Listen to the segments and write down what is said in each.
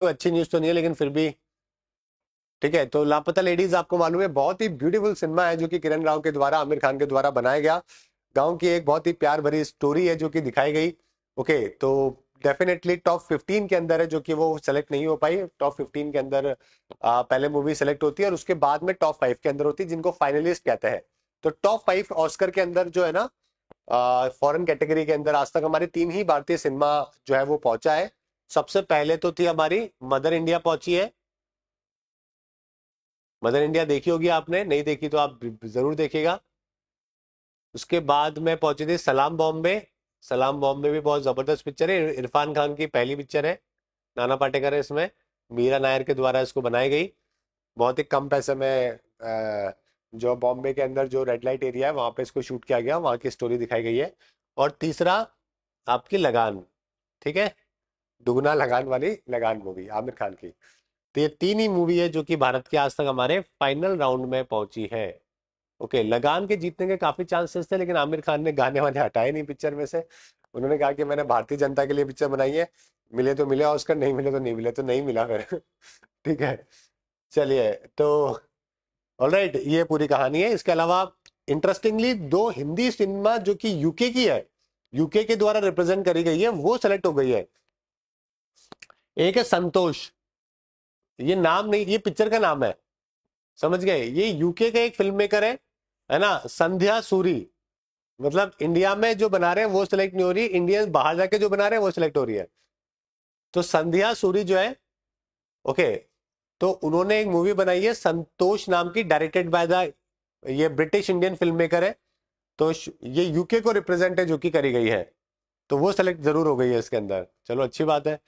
कोई अच्छी न्यूज तो नहीं है लेकिन फिर भी ठीक है। तो लापता लेडीज आपको मालूम है बहुत ही ब्यूटीफुल सिनेमा है जो कि किरण राव के द्वारा, आमिर खान के द्वारा बनाया गया। गांव की एक बहुत ही प्यार भरी स्टोरी है जो कि दिखाई गई। ओके, तो डेफिनेटली टॉप 15 के अंदर है, जो कि वो सेलेक्ट नहीं हो पाई। टॉप 15 के अंदर पहले मूवी सेलेक्ट होती है और उसके बाद में टॉप 5 के अंदर होती है, जिनको फाइनलिस्ट कहते हैं। तो टॉप 5 ऑस्कर के अंदर जो है ना, फॉरेन कैटेगरी के अंदर आज तक हमारी 3 ही भारतीय सिनेमा जो है वो पहुंचा है। सबसे पहले तो थी हमारी मदर इंडिया पहुंची है। मदर इंडिया देखी होगी आपने, नहीं देखी तो आप जरूर देखिएगा। उसके बाद में पहुंची थी सलाम बॉम्बे। सलाम बॉम्बे भी बहुत जबरदस्त पिक्चर है, इरफान खान की पहली पिक्चर है। नाना पाटेकर है इसमें, मीरा नायर के द्वारा इसको बनाई गई। बहुत ही कम पैसे में जो बॉम्बे के अंदर जो रेड लाइट एरिया है वहां पे इसको शूट किया गया, वहां की स्टोरी दिखाई गई है। और तीसरा आपकी लगान, ठीक है, दुगना लगान वाली लगान मूवी आमिर खान की। तो ये 3 ही मूवी है जो कि भारत के आज तक हमारे फाइनल राउंड में पहुंची है। ओके, लगान के जीतने के काफी चांसेस थे लेकिन आमिर खान ने गाने वाने हटाए नहीं पिक्चर में से। उन्होंने कहा कि मैंने भारतीय जनता के लिए पिक्चर बनाई है, मिले तो मिले ऑस्कर, नहीं मिले तो नहीं मिले, तो नहीं मिला फिर। ठीक है, चलिए। तो ऑलराइट, ये पूरी कहानी है। इसके अलावा इंटरेस्टिंगली 2 हिंदी सिनेमा जो कि यूके की है, यूके के द्वारा रिप्रेजेंट करी गई है, वो सेलेक्ट हो गई है। एक है संतोष, ये नाम नहीं, ये पिक्चर का नाम है, समझ गए। ये यूके का एक फिल्म मेकर है ना, संध्या सूरी। मतलब इंडिया में जो बना रहे हैं वो सिलेक्ट नहीं हो रही, इंडियन बाहर जाके जो बना रहे हैं वो सिलेक्ट हो रही है। तो संध्या सूरी जो है, ओके, तो उन्होंने एक मूवी बनाई है संतोष नाम की, डायरेक्टेड बाय द, ये ब्रिटिश इंडियन फिल्म मेकर है। तो ये यूके को रिप्रेजेंट है जो कि करी गई है, तो वो सेलेक्ट जरूर हो गई है इसके अंदर। चलो अच्छी बात है,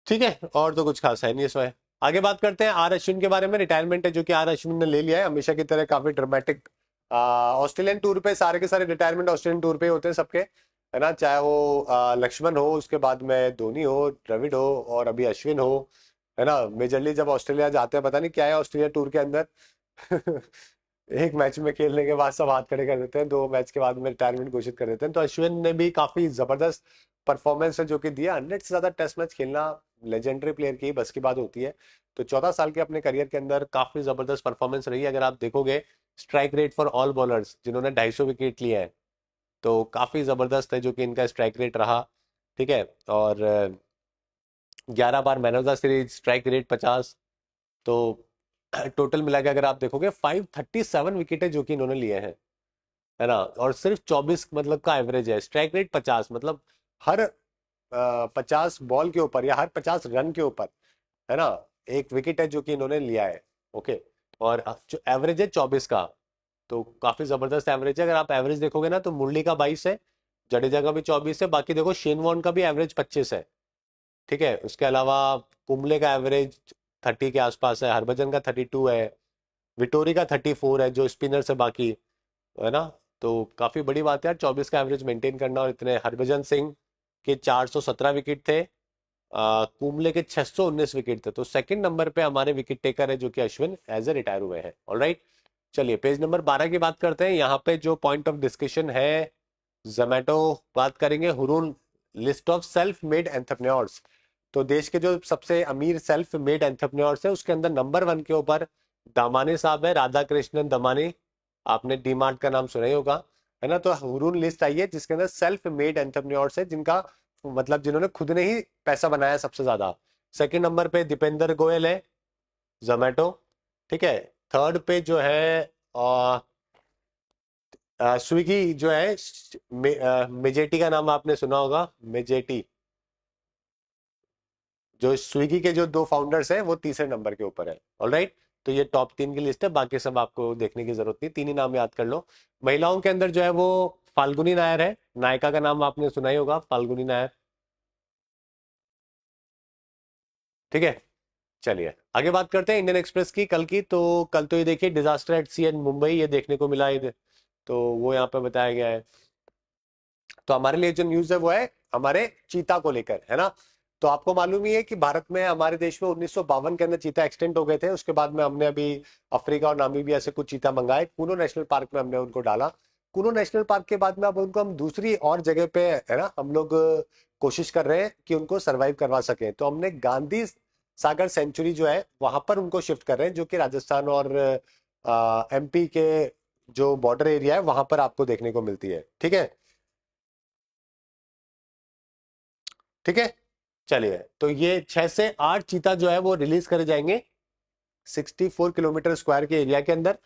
ठीक है। और तो कुछ खास है नहीं इसमें। आगे बात करते हैं आर अश्विन के बारे में। रिटायरमेंट है जो कि आर अश्विन ने ले लिया है, हमेशा की तरह काफी ड्रामेटिक ऑस्ट्रेलियन टूर पे। सारे के सारे रिटायरमेंट ऑस्ट्रेलियन टूर पे होते हैं सबके, है ना। चाहे वो लक्ष्मण हो, उसके बाद में धोनी हो, द्रविड़ हो, और अभी अश्विन हो, है ना। मेजरली जब ऑस्ट्रेलिया जाते हैं, पता नहीं क्या है ऑस्ट्रेलिया टूर के अंदर। एक मैच में खेलने के बाद सब हाथ खड़े कर देते हैं, 2 मैच के बाद में रिटायरमेंट घोषित कर देते हैं। तो अश्विन ने भी काफी जबरदस्त परफॉर्मेंस है जो कि दिया। 100 से ज्यादा टेस्ट मैच खेलना लेजेंडरी प्लेयर की बस की बात होती है। तो 14 साल के अपने करियर के अंदर काफी जबरदस्त परफॉर्मेंस रही है। अगर आप देखोगे strike rate for all bowlers जिन्होंने 250 विकेट लिए हैं, तो काफी जबरदस्त है जो कि इनका स्ट्राइक रेट रहा, ठीक है। और 11 बार man of the series, strike rate 50। तो टोटल मिला के अगर आप देखोगे 537 विकेटें जो कि इन्होंने लिए हैं, है ना। और सिर्फ 24 मतलब का एवरेज है, स्ट्राइक रेट 50, मतलब हर 50 बॉल के ऊपर या हर 50 रन के ऊपर, है ना, एक विकेट है जो कि इन्होंने लिया है। ओके, और जो एवरेज है 24 का, तो काफी जबरदस्त एवरेज है। अगर आप एवरेज देखोगे ना तो मुरली का 22 है, जडेजा का भी 24 है, बाकी देखो शेन वॉर्न का भी एवरेज 25 है, ठीक है। उसके अलावा कुंबले का एवरेज 30 के आसपास है, हरभजन का 32 है, विटोरी का 34 है जो स्पिनर से बाकी, है ना। तो काफी बड़ी बात है यार 24 का एवरेज मेंटेन करना। और इतने हरभजन सिंह के 417 विकेट थे, कुंबले के 619 विकेट थे। तो सेकंड नंबर पे हमारे विकेट टेकर है जो कि अश्विन एज ए रिटायर हुए हैं। ऑलराइट, चलिए पेज नंबर 12 की बात करते हैं। यहाँ पे जो पॉइंट ऑफ डिस्कशन है, जोमेटो बात करेंगे, Hurun list of self made entrepreneurs. तो देश के जो सबसे अमीर सेल्फ मेड एंटरप्रेन्योर्स है उसके अंदर नंबर 1 के ऊपर दामानी साहब है, राधा कृष्णन दमानी। आपने डी मार्ट का नाम सुना ही होगा, है ना। तो हुरून लिस्ट आई है जिसके अंदर सेल्फ मेड एंटरप्रेन्योर्स है, जिनका मतलब जिन्होंने खुद ने ही पैसा बनाया सबसे ज्यादा। सेकंड नंबर पे दीपेंद्र गोयल है, जोमेटो, ठीक है। थर्ड पे जो है स्विगी जो है, मेजेटी का नाम आपने सुना होगा, मेजेटी। जो स्विगी के जो 2 फाउंडर्स हैं वो तीसरे नंबर के ऊपर है। ऑलराइट, तो ये टॉप 3 की लिस्ट है, बाकी सब आपको देखने की जरूरत नहीं, 3 ही नाम याद कर लो। महिलाओं के अंदर जो है वो फाल्गुनी नायर है, नायिका का नाम आपने सुना ही होगा, फाल्गुनी नायर, ठीक है। चलिए आगे बात करते हैं इंडियन एक्सप्रेस की कल की। तो कल तो ये देखिए disaster at sea in Mumbai, ये देखने को मिला है, तो वो यहाँ पे बताया गया है। तो हमारे लिए जो न्यूज है वो है हमारे चीता को लेकर, है ना। तो आपको मालूम ही है कि भारत में, हमारे देश में 1952 के अंदर चीता एक्सटेंट हो गए थे। उसके बाद में हमने अभी अफ्रीका और नामीबिया से कुछ चीता मंगाए, कूनो नेशनल पार्क में हमने उनको डाला। कूनो नेशनल पार्क के बाद में अब उनको हम दूसरी और जगह पे, है ना, हम लोग कोशिश कर रहे हैं कि उनको सरवाइव करवा सकें। तो हमने गांधी सागर सेंचुरी जो है वहां पर उनको शिफ्ट कर रहे हैं, जो कि राजस्थान और एमपी के जो बॉर्डर एरिया है वहां पर आपको देखने को मिलती है। ठीक है, ठीक है। चलिए, तो ये 6 से 8 चीता जो है वो रिलीज करे जाएंगे 64 किलोमीटर स्क्वायर के एरिया के अंदर।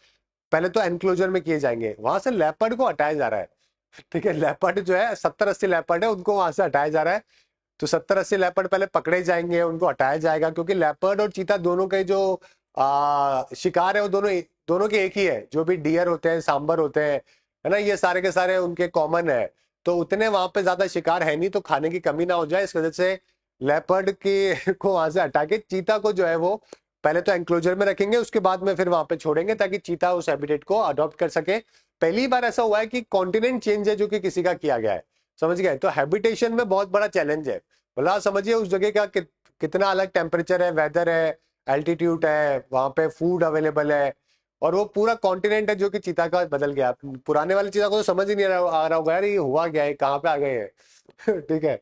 पहले तो एनक्लोजर में किए जाएंगे, वहां से लेपर्ड को हटाया जा रहा है। ठीक है, लेपर्ड जो है 70-80 लेपर्ड है, उनको वहां से हटाया जा रहा है। तो 70-80 लेपर्ड पहले पकड़े जाएंगे, उनको हटाया जाएगा, क्योंकि लेपर्ड और चीता दोनों के जो शिकार है वो दोनों दोनों के एक ही है। जो भी डियर होते हैं, सांबर होते हैं, है ना, ये सारे के सारे उनके कॉमन है। तो उतने वहां पे ज्यादा शिकार है नहीं, तो खाने की कमी ना हो जाए, इस वजह से लेपर्ड की को वहां से हटा के चीता को जो है वो पहले तो एंक्लोजर में रखेंगे, उसके बाद में फिर वहां पे छोड़ेंगे ताकि चीता उस हैबिटेट को अडॉप्ट कर सके। पहली बार ऐसा हुआ है कि कॉन्टिनेंट चेंज है जो कि किसी का किया गया है, समझ गए। तो हैबिटेशन में बहुत बड़ा चैलेंज है, मतलब आप समझिए उस जगह का कितना अलग टेम्परेचर है, वेदर है, एल्टीट्यूड है, वहां पे फूड अवेलेबल है, और वो पूरा कॉन्टिनेंट है जो कि चीता का बदल गया। पुराने वाले चीता को तो समझ ही नहीं आ रहा होगा यार ये हुआ क्या है, कहाँ पे आ गए हैं। ठीक है,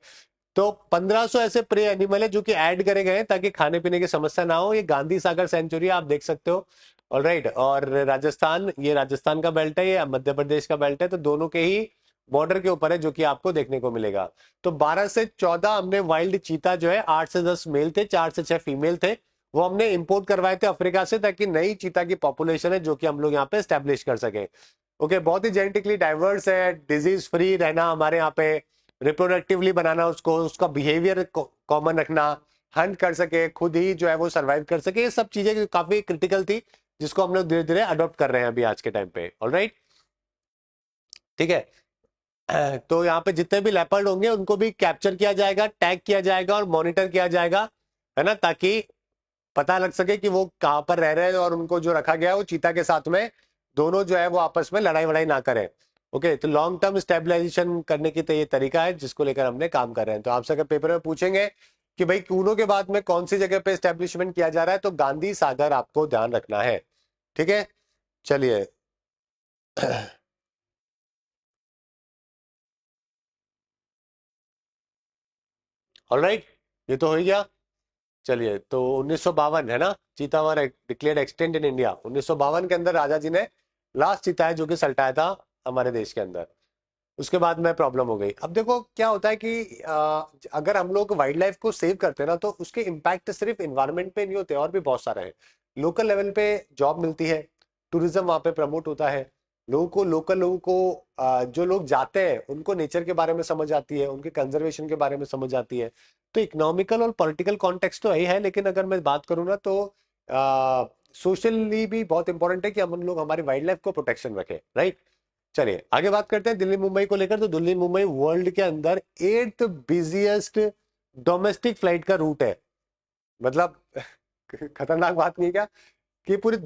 तो 1500 ऐसे प्रे एनिमल है जो कि ऐड करे गए हैं ताकि खाने पीने की समस्या ना हो। ये गांधी सागर सेंचुरी आप देख सकते हो। ऑलराइट, और राजस्थान, ये राजस्थान का बेल्ट है, ये मध्य प्रदेश का बेल्ट है, तो दोनों के ही बॉर्डर के ऊपर है जो कि आपको देखने को मिलेगा। तो 12 से 14 हमने वाइल्ड चीता जो है, 8 से 10 मेल थे, 4 से 6 फीमेल थे, वो हमने इंपोर्ट करवाए थे अफ्रीका से, ताकि नई चीता की पॉपुलेशन है जो कि हम लोग यहाँ पे स्टैब्लिश कर सके। ओके, बहुत ही जेनेटिकली डाइवर्स है, डिजीज फ्री रहना हमारे यहाँ पे, रिप्रोडक्टिवली बनाना उसको, उसका बिहेवियर कॉमन रखना, हंट कर सके, खुद ही जो है वो सरवाइव कर सके, ये सब चीजें काफी क्रिटिकल थी जिसको हम लोग धीरे धीरे अडॉप्ट कर रहे हैं अभी आज के टाइम पे। ऑलराइट, ठीक है। तो यहाँ पे जितने भी लेपर्ड होंगे उनको भी कैप्चर किया जाएगा, टैग किया जाएगा और मॉनिटर किया जाएगा, है ना, ताकि पता लग सके कि वो कहाँ पर रह रहे हैं, और उनको जो रखा गया है वो चीता के साथ में दोनों जो है वो आपस में लड़ाई वड़ाई ना करें। ओके, तो लॉन्ग टर्म स्टेबलाइजेशन करने की तो ये तरीका है जिसको लेकर हमने काम कर रहे हैं। तो आपसे अगर पेपर में पूछेंगे कि भाई कूनो के बाद में कौन सी जगह पे स्टेब्लिशमेंट किया जा रहा है, तो गांधी सागर आपको ध्यान रखना है। ठीक है, चलिए। ऑलराइट, ये तो हो ही गया। चलिए, तो 1952 है ना, चीता वर डिक्लेयर्ड एक्सटेंट इन इंडिया। 1952 के अंदर राजा जी ने लास्ट चीता है जो कि सल्टाया था हमारे देश के अंदर। उसके बाद में प्रॉब्लम हो गई। अब देखो क्या होता है कि अगर हम लोग वाइल्ड लाइफ को सेव करते हैं ना, तो उसके इम्पैक्ट सिर्फ इन्वायरमेंट पे नहीं होते, और भी बहुत सारे हैं। लोकल लेवल पे जॉब मिलती है, टूरिज्म वहां पे प्रमोट होता है, लोगों को, लोकल लोगों को, जो लोग जाते हैं उनको नेचर के बारे में समझ आती है, उनके कंजर्वेशन के बारे में समझ आती है। तो इकोनॉमिकल और पॉलिटिकल कॉन्टेक्स्ट तो यही है, लेकिन अगर मैं बात करूँ ना तो सोशली भी बहुत इंपॉर्टेंट है कि हम लोग हमारी वाइल्ड लाइफ को प्रोटेक्शन रखें। राइट, चलिए आगे बात करते हैं दिल्ली मुंबई को लेकर। तो दिल्ली मुंबई वर्ल्ड के अंदर 8th बिजिएस्ट डोमेस्टिक फ्लाइट का रूट है। मतलब खतरनाक बात नहीं है क्या कि पूरी